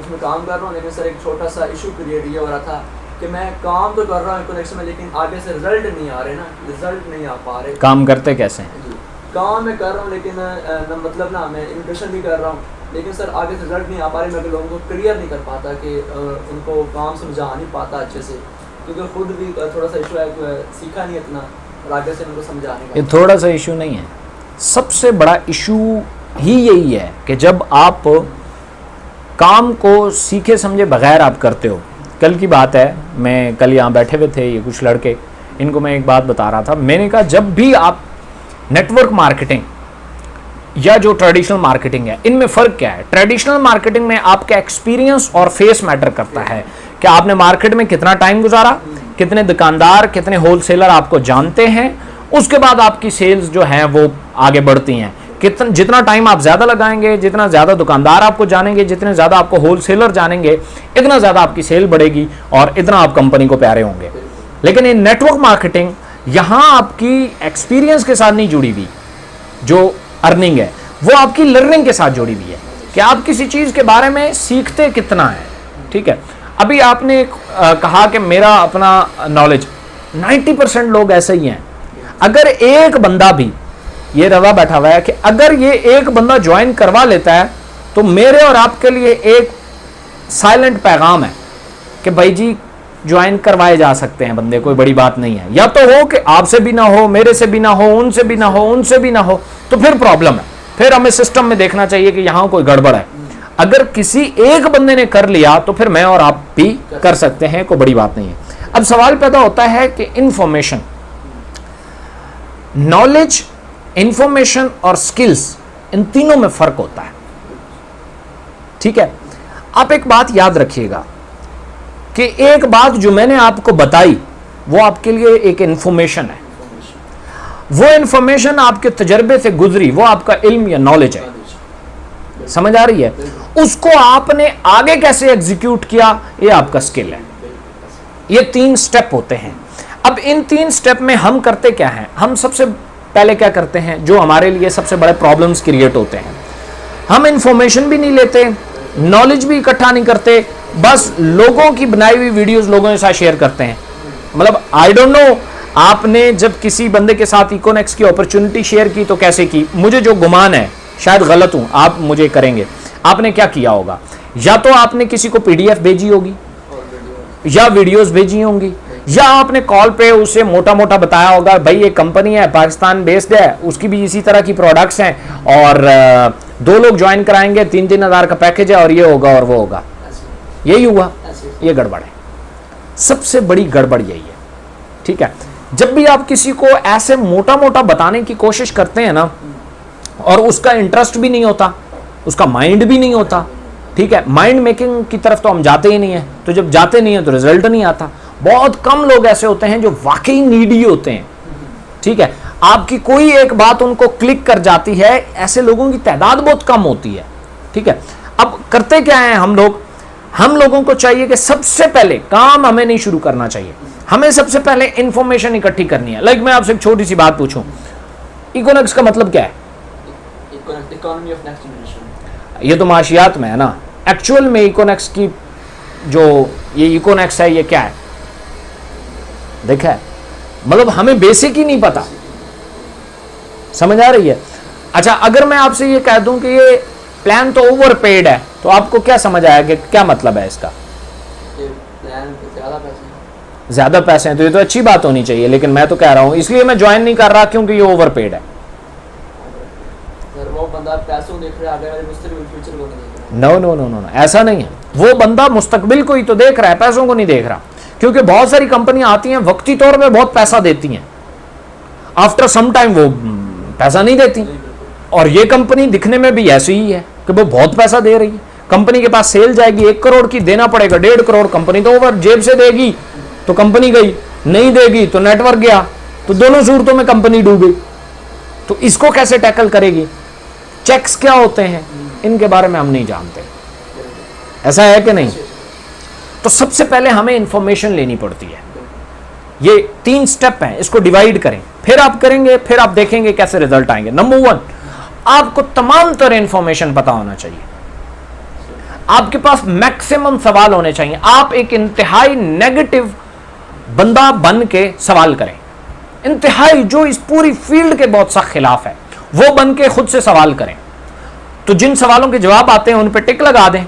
Economics में काम कर रहा हूँ, लेकिन सर एक छोटा सा इशू क्रिएट ये हो रहा था कि मैं काम तो कर रहा हूँ इकोनॉमिक्स में, लेकिन आगे से रिजल्ट नहीं आ रहे ना, रिजल्ट नहीं आ पा रहे। काम करते कैसे हैं? काम मैं कर रहा हूँ, लेकिन मतलब ना मैं इमिग्रेशन भी कर रहा हूँ, लेकिन सर आगे से रिजल्ट नहीं आ पा रहे। मैं लोगों को क्लियर नहीं कर पाता कि उनको काम समझा नहीं पाता अच्छे से, क्योंकि खुद भी थोड़ा सा इशू है, सीखा नहीं इतना, और आगे से उनको समझाने का। ये थोड़ा सा इशू नहीं है, सबसे बड़ा इशू ही यही है कि जब आप काम को सीखे समझे बगैर आप करते हो। कल की बात है, मैं कल यहाँ बैठे हुए थे ये कुछ लड़के, इनको मैं एक बात बता रहा था। मैंने कहा जब भी आप नेटवर्क मार्केटिंग या जो ट्रेडिशनल मार्केटिंग है, इनमें फ़र्क क्या है? ट्रेडिशनल मार्केटिंग में आपका एक्सपीरियंस और फेस मैटर करता है कि आपने मार्केट में कितना टाइम गुजारा, कितने दुकानदार, कितने होलसेलर आपको जानते हैं, उसके बाद आपकी सेल्स जो है वो आगे बढ़ती हैं। जितना टाइम आप ज़्यादा लगाएंगे, जितना ज़्यादा दुकानदार आपको जानेंगे, जितने ज़्यादा आपको होलसेलर जानेंगे, इतना ज़्यादा आपकी सेल बढ़ेगी और इतना आप कंपनी को प्यारे होंगे। लेकिन ये नेटवर्क मार्केटिंग यहाँ आपकी एक्सपीरियंस के साथ नहीं जुड़ी हुई, जो अर्निंग है वो आपकी लर्निंग के साथ जुड़ी हुई है कि आप किसी चीज़ के बारे में सीखते कितना है। ठीक है, अभी आपने कहा कि मेरा अपना नॉलेज, 90% लोग ऐसे ही हैं। अगर एक बंदा भी, ये रवा बैठा हुआ है कि अगर ये एक बंदा ज्वाइन करवा लेता है तो मेरे और आपके लिए एक साइलेंट पैगाम है कि भाई जी ज्वाइन करवाए जा सकते हैं बंदे, कोई बड़ी बात नहीं है। या तो हो कि आपसे भी ना हो, मेरे से भी ना हो, उनसे भी ना हो, उनसे भी ना हो, तो फिर प्रॉब्लम है, फिर हमें सिस्टम में देखना चाहिए कि यहाँ कोई गड़बड़ है। अगर किसी एक बंदे ने कर लिया तो फिर मैं और आप भी कर सकते हैं, कोई बड़ी बात नहीं है। अब सवाल पैदा होता है कि इंफॉर्मेशन, नॉलेज, इंफॉर्मेशन और स्किल्स, इन तीनों में फर्क होता है। ठीक है, आप एक बात याद रखिएगा कि एक बात जो मैंने आपको बताई वो आपके लिए एक इंफॉर्मेशन है, वो इंफॉर्मेशन आपके तजर्बे से गुजरी, वो आपका इल्म या नॉलेज है। समझ आ रही है? उसको आपने आगे कैसे एग्जीक्यूट किया, ये आपका स्किल है। ये 3 स्टेप होते हैं। अब इन 3 स्टेप में हम करते क्या हैं? हम सबसे पहले क्या करते हैं, जो हमारे लिए सबसे बड़े प्रॉब्लम्स क्रिएट होते हैं, हम इंफॉर्मेशन भी नहीं लेते, नॉलेज भी इकट्ठा नहीं करते, बस लोगों की बनाई हुई वीडियोस लोगों के साथ शेयर करते हैं। मतलब आई डोंट नो, आपने जब किसी बंदे के साथ इकोनेक्स की अपॉर्चुनिटी शेयर की तो कैसे की, मुझे जो गुमान है, शायद गलत हूं, आप मुझे करेंगे, आपने क्या किया होगा? या तो आपने किसी को पीडीएफ भेजी होगी, या वीडियोस भेजी होंगी, या आपने कॉल पे उसे मोटा मोटा बताया होगा भाई ये कंपनी है, पाकिस्तान बेस्ड है, उसकी भी इसी तरह की प्रोडक्ट्स हैं, और 2 लोग ज्वाइन कराएंगे, 3-3 हज़ार का पैकेज है, और ये होगा और वो होगा। यही हुआ, ये गड़बड़ है, सबसे बड़ी गड़बड़ यही है। ठीक है, जब भी आप किसी को ऐसे मोटा मोटा बताने की कोशिश करते हैं ना, और उसका इंटरेस्ट भी नहीं होता, उसका माइंड भी नहीं होता, ठीक है, माइंड मेकिंग की तरफ तो हम जाते ही नहीं है, तो जब जाते नहीं है तो रिजल्ट नहीं आता। बहुत कम लोग ऐसे होते हैं जो वाकई नीडी होते हैं। ठीक है, आपकी कोई एक बात उनको क्लिक कर जाती है, ऐसे लोगों की तादाद बहुत कम होती है। ठीक है, अब करते क्या है हम लोग, हम लोगों को चाहिए कि सबसे पहले काम हमें नहीं शुरू करना चाहिए, हमें सबसे पहले इंफॉर्मेशन इकट्ठी करनी है। लाइक मैं आपसे एक छोटी सी बात पूछूं, इकोनॉमिक्स का मतलब क्या है? Economy of next generation. ये तो माशियात में है ना, एक्चुअल में इकोनॉमिक्स की जो ये इकोनॉमिक्स है ये क्या है? देखा है, मतलब हमें बेसिक ही नहीं पता। समझ आ रही है? अच्छा, अगर मैं आपसे ये कह दूं कि ये प्लान तो ओवरपेड है, तो आपको क्या समझ आएगा, क्या मतलब है इसका? प्लान पे ज्यादा पैसे हैं तो ये तो अच्छी बात होनी चाहिए, लेकिन मैं तो कह रहा हूं इसलिए मैं ज्वाइन नहीं कर रहा क्योंकि ये ओवरपेड है। वो बंदा पैसों देख रहा है, आगे वाले मुस्तकबिल फ्यूचर को नहीं देख रहा। नो नो नो नो, ऐसा नहीं है। वो बंदा मुस्तकबिल को ही तो देख रहा है, पैसों को नहीं देख रहा। क्योंकि बहुत सारी कंपनियां आती हैं, वक्ती तौर पे बहुत पैसा देती हैं, आफ्टर सम टाइम वो पैसा नहीं देती। और ये कंपनी दिखने में भी ऐसी ही है कि वो बहुत पैसा दे रही है। कंपनी के पास सेल जाएगी 1 करोड़ की, देना पड़ेगा 1.5 करोड़, कंपनी तो ओवर जेब से देगी तो कंपनी गई, नहीं देगी तो नेटवर्क गया, तो दोनों सूरतों में कंपनी डूबी। तो इसको कैसे टैकल करेगी? चेक्स क्या होते हैं इनके बारे में हम नहीं जानते, ऐसा है कि नहीं? तो सबसे पहले हमें इंफॉर्मेशन लेनी पड़ती है। ये 3 स्टेप हैं, इसको डिवाइड करें, फिर आप करेंगे, फिर आप देखेंगे कैसे रिजल्ट आएंगे। नंबर 1, आपको तमाम तरह इंफॉर्मेशन पता होना चाहिए। आपके पास मैक्सिमम सवाल होने चाहिए। आप एक इंतहाई नेगेटिव बंदा बन के सवाल करें, इंतहाई जो इस पूरी फील्ड के बहुत सख्त खिलाफ है, वो बन के खुद से सवाल करें। तो जिन सवालों के जवाब आते हैं उन पे टिक लगा दें,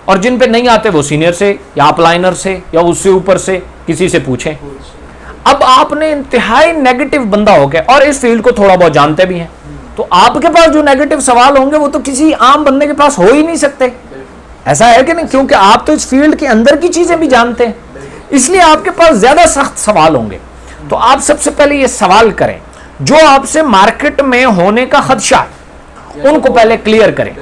और जिन पे नहीं आते वो सीनियर से या अपलाइनर से या उससे ऊपर से किसी से पूछें। अब आपने इंतहाई नेगेटिव बंदा हो गया और इस फील्ड को थोड़ा बहुत जानते भी हैं, तो आपके पास जो नेगेटिव सवाल होंगे वो तो किसी आम बंदे के पास हो ही नहीं सकते। ऐसा है कि नहीं? क्योंकि आप तो इस फील्ड के अंदर की चीजें भी जानते हैं, इसलिए आपके पास ज्यादा सख्त सवाल होंगे। तो आप सबसे पहले ये सवाल करें जो आपसे मार्केट में होने का खदशा है, उनको पहले क्लियर करें।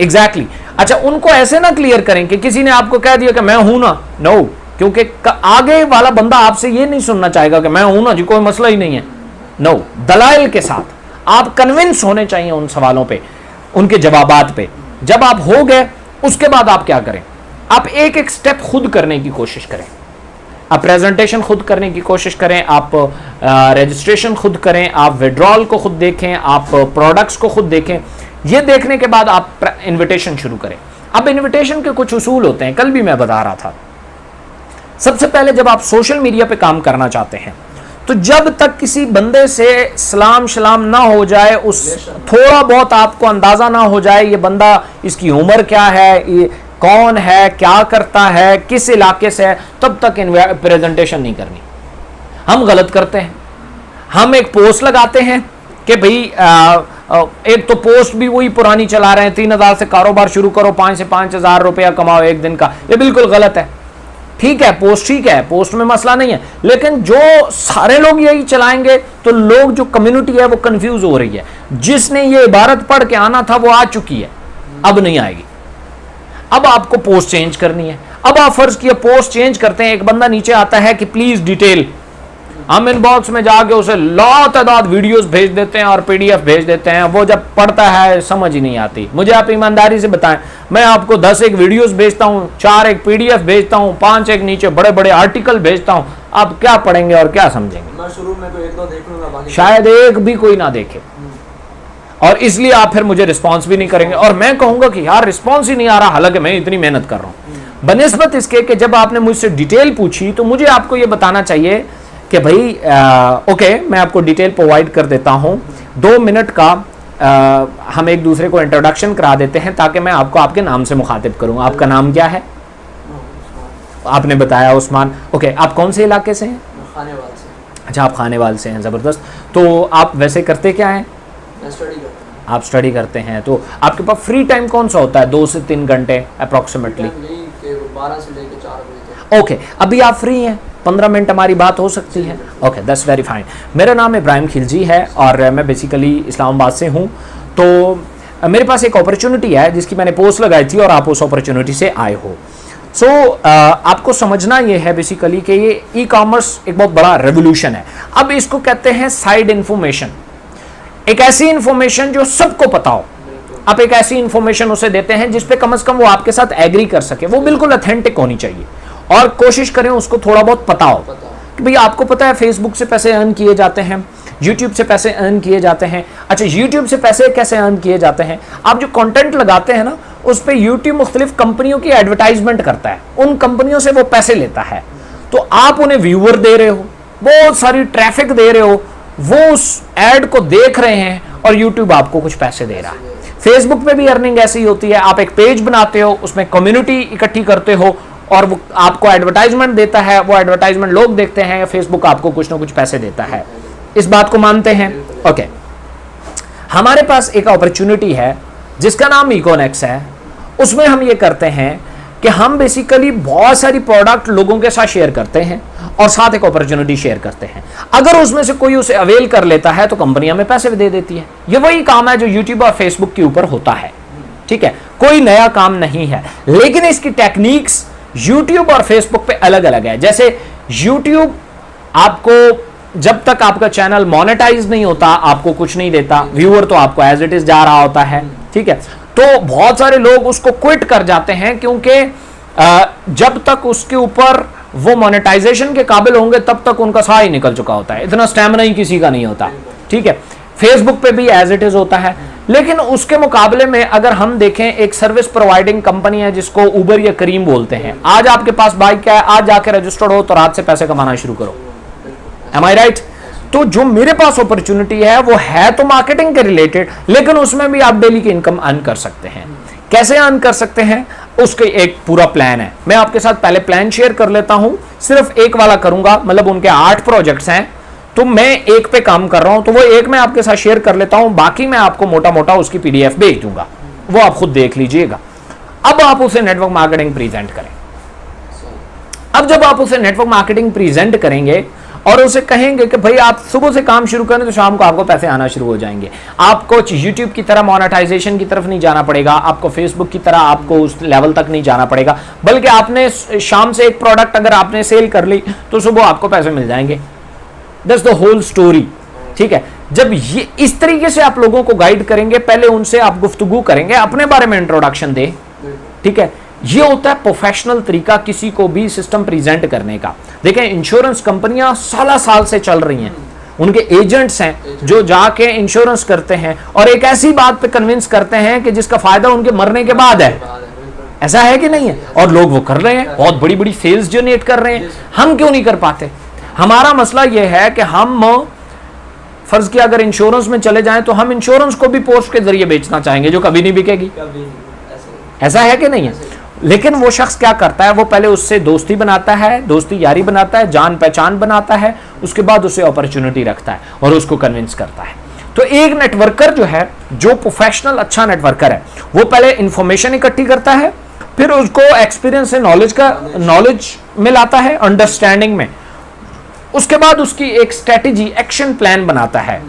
एग्जैक्टली अच्छा, उनको ऐसे ना क्लियर करें कि किसी ने आपको कह दिया कि मैं हूं ना, नो, क्योंकि आगे वाला बंदा आपसे ये नहीं सुनना चाहेगा कि मैं हूं ना जी, कोई मसला ही नहीं है। नो, दलाइल के साथ आप कन्विंस होने चाहिए उन सवालों पे, उनके जवाबात पे। जब आप हो गए उसके बाद आप क्या करें, आप एक एक स्टेप खुद करने की कोशिश करें। आप प्रेजेंटेशन खुद करने की कोशिश करें, आप रजिस्ट्रेशन खुद करें, आप विड्रॉल को खुद देखें, आप प्रोडक्ट्स को खुद देखें। ये देखने के बाद आप इनविटेशन शुरू करें। अब इनविटेशन के कुछ उसूल होते हैं, कल भी मैं बता रहा था। सबसे पहले जब आप सोशल मीडिया पे काम करना चाहते हैं तो जब तक किसी बंदे से सलाम शलाम ना हो जाए, उस थोड़ा बहुत आपको अंदाजा ना हो जाए ये बंदा, इसकी उम्र क्या है, ये कौन है, क्या करता है, किस इलाके से है, तब तक प्रेजेंटेशन नहीं करनी। हम गलत करते हैं, हम एक पोस्ट लगाते हैं कि भाई एक तो पोस्ट भी वही पुरानी चला रहे हैं, 3,000 से कारोबार शुरू करो, 5 से 5,000 रुपया कमाओ एक दिन का। ये बिल्कुल गलत है। ठीक है, पोस्ट ठीक है, पोस्ट में मसला नहीं है, लेकिन जो सारे लोग यही चलाएंगे तो लोग, जो कम्युनिटी है वो कंफ्यूज हो रही है। जिसने ये इबारत पढ़ के आना था वो आ चुकी है, अब नहीं आएगी। अब आपको पोस्ट चेंज करनी है। अब आप फर्ज किया पोस्ट चेंज करते हैं, एक बंदा नीचे आता है कि प्लीज डिटेल, हम इनबॉक्स में जाके उसे लातादाद वीडियोस भेज देते हैं और पीडीएफ भेज देते हैं। वो जब पढ़ता है समझ ही नहीं आती। मुझे आप ईमानदारी से बताएं, मैं आपको 10 एक वीडियोस भेजता हूं, 4 एक पीडीएफ भेजता हूं, 5 एक नीचे बड़े बड़े आर्टिकल भेजता हूं, आप क्या पढ़ेंगे और क्या समझेंगे? मैं शुरू में तो एक दो देख लूंगा, शायद एक भी कोई ना देखे, और इसलिए आप फिर मुझे रिस्पॉन्स भी नहीं करेंगे और मैं कहूंगा कि यार रिस्पॉन्स ही नहीं आ रहा, हालांकि मैं इतनी मेहनत कर रहा हूं। बनिस्बत इसके कि जब आपने मुझसे डिटेल पूछी तो मुझे आपको यह बताना चाहिए कि भाई ओके, मैं आपको डिटेल प्रोवाइड कर देता हूं। 2 मिनट का हम एक दूसरे को इंट्रोडक्शन करा देते हैं ताकि मैं आपको आपके नाम से मुखातिब करूं। आपका नाम क्या है? आपने बताया उस्मान। ओके, आप कौन से इलाके से हैं? खानेवाल से। अच्छा, आप खानेवाल से हैं, ज़बरदस्त। तो आप वैसे करते क्या हैं? स्टडी करते हैं। आप स्टडी करते हैं, तो आपके पास फ्री टाइम कौन सा होता है? 2 से 3 घंटे अप्रॉक्सीमेटली? 12 से लेकर 4 बजे तक। ओके, अभी आप फ्री हैं, 15 मिनट हमारी बात हो सकती है। Okay, that's very fine. मेरा नाम इब्राहिम खिलजी है और मैं बेसिकली इस्लामाबाद से हूँ। तो मेरे पास एक अपॉर्चुनिटी है जिसकी मैंने पोस्ट लगाई थी और आप उस अपॉर्चुनिटी से आए हो। सो आपको समझना ये है बेसिकली कि ये ई कॉमर्स एक बहुत बड़ा रेवोल्यूशन है। अब इसको कहते हैं साइड इन्फॉर्मेशन, एक ऐसी इंफॉर्मेशन जो सबको पता हो। आप एक ऐसी इंफॉर्मेशन उसे देते हैं जिसपे कम से कम वो आपके साथ एग्री कर सके, वो बिल्कुल ऑथेंटिक होनी चाहिए और कोशिश करें उसको थोड़ा बहुत पता हो कि भाई आपको पता है फेसबुक से पैसे अर्न किए जाते हैं, यूट्यूब से पैसे अर्न किए जाते हैं। अच्छा, यूट्यूब से पैसे कैसे अर्न किए जाते हैं? आप जो कंटेंट लगाते हैं ना, उस पर यूट्यूब मुख्तलिफ कंपनियों की एडवर्टाइजमेंट करता है, उन कंपनियों से वो पैसे लेता है। तो आप उन्हें व्यूअर दे रहे हो, बहुत सारी ट्रैफिक दे रहे हो, वो उस एड को देख रहे हैं और यूट्यूब आपको कुछ पैसे दे रहा है। फेसबुक पे भी अर्निंग ऐसी होती है, आप एक पेज बनाते हो, उसमें कम्युनिटी इकट्ठी करते हो और वो आपको एडवर्टाइजमेंट देता है, वो एडवर्टाइजमेंट लोग देखते हैं, फेसबुक आपको कुछ ना कुछ पैसे देता है। इस बात को मानते हैं? ओके, हमारे पास एक अपॉर्चुनिटी है जिसका नाम इकोनेक्स है। उसमें हम ये करते हैं कि हम बेसिकली बहुत सारी प्रोडक्ट लोगों के साथ शेयर करते हैं और साथ एक अपॉर्चुनिटी शेयर करते हैं। अगर उसमें से कोई उसे अवेल कर लेता है तो कंपनी हमें पैसे दे देती है। ये वही काम है जो यूट्यूब और फेसबुक के ऊपर होता है, ठीक है, कोई नया काम नहीं है। लेकिन इसकी टेक्निक्स यूट्यूब और फेसबुक पे अलग अलग है। जैसे यूट्यूब आपको जब तक आपका चैनल मोनेटाइज नहीं होता आपको कुछ नहीं देता, व्यूअर तो आपको एज इट इज जा रहा होता है, ठीक है। तो बहुत सारे लोग उसको क्विट कर जाते हैं क्योंकि जब तक उसके ऊपर वो मोनेटाइजेशन के काबिल होंगे तब तक उनका साह ही निकल चुका होता है, इतना स्टैमिना ही किसी का नहीं होता, ठीक है। फेसबुक पे भी एज इट इज होता है, लेकिन उसके मुकाबले में अगर हम देखें, एक सर्विस प्रोवाइडिंग कंपनी है जिसको उबर या करीम बोलते हैं, आज आपके पास बाइक है, आज जाके रजिस्टर्ड हो तो रात से पैसे कमाना शुरू करो। एम आई राइट? तो जो मेरे पास अपॉर्चुनिटी है वो है तो मार्केटिंग के रिलेटेड, लेकिन उसमें भी आप डेली की इनकम अर्न कर सकते हैं। कैसे अर्न कर सकते हैं, उसके एक पूरा प्लान है। मैं आपके साथ पहले प्लान शेयर कर लेता हूं, सिर्फ एक वाला करूंगा, मतलब उनके 8 प्रोजेक्ट्स हैं, तो मैं एक पे काम कर रहा हूं, तो वो एक मैं आपके साथ शेयर कर लेता हूं, बाकी मैं आपको मोटा मोटा उसकी पीडीएफ भेज दूंगा, वो आप खुद देख लीजिएगा। अब आप उसे नेटवर्क मार्केटिंग प्रेजेंट करें। अब जब आप उसे नेटवर्क मार्केटिंग प्रेजेंट करेंगे और उसे कहेंगे कि भाई आप सुबह से काम शुरू करें तो शाम को आपको पैसे आना शुरू हो जाएंगे, आपको यूट्यूब की तरह मोनेटाइजेशन की तरफ नहीं जाना पड़ेगा, आपको फेसबुक की तरह आपको उस लेवल तक नहीं जाना पड़ेगा, बल्कि आपने शाम से एक प्रोडक्ट अगर आपने सेल कर ली तो सुबह आपको पैसे मिल जाएंगे। That's the whole story. ठीक है, जब ये इस तरीके से आप लोगों को गाइड करेंगे, पहले उनसे आप गुफ्तगू करेंगे, अपने बारे में इंट्रोडक्शन दे। ठीक है, ये होता है प्रोफेशनल तरीका किसी को भी सिस्टम प्रेजेंट करने का। देखें, इंश्योरेंस कंपनियां साल से चल रही हैं, उनके एजेंट्स हैं जो जाके इंश्योरेंस करते हैं और एक ऐसी बात पे कन्विंस करते हैं कि जिसका फायदा उनके मरने के बाद है। ऐसा है कि नहीं है? और लोग वो कर रहे हैं, बहुत बड़ी बड़ी सेल्स जनरेट कर रहे हैं। हम क्यों नहीं कर पाते? हमारा मसला यह है कि हम फर्ज किया अगर इंश्योरेंस में चले जाएं तो हम इंश्योरेंस को भी पोस्ट के जरिए बेचना चाहेंगे जो कभी नहीं बिकेगी। ऐसा है कि नहीं है? लेकिन वो शख्स क्या करता है, वो पहले उससे दोस्ती बनाता है, दोस्ती यारी बनाता है, जान पहचान बनाता है, उसके बाद उसे अपॉर्चुनिटी रखता है और उसको कन्विंस करता है। तो एक नेटवर्कर जो है, जो प्रोफेशनल अच्छा नेटवर्कर है, वो पहले इंफॉर्मेशन इकट्ठी करता है, फिर उसको एक्सपीरियंस से नॉलेज में लाता है, अंडरस्टैंडिंग में, उसके बाद उसकी एक स्ट्रेटेजी एक्शन प्लान बनाता है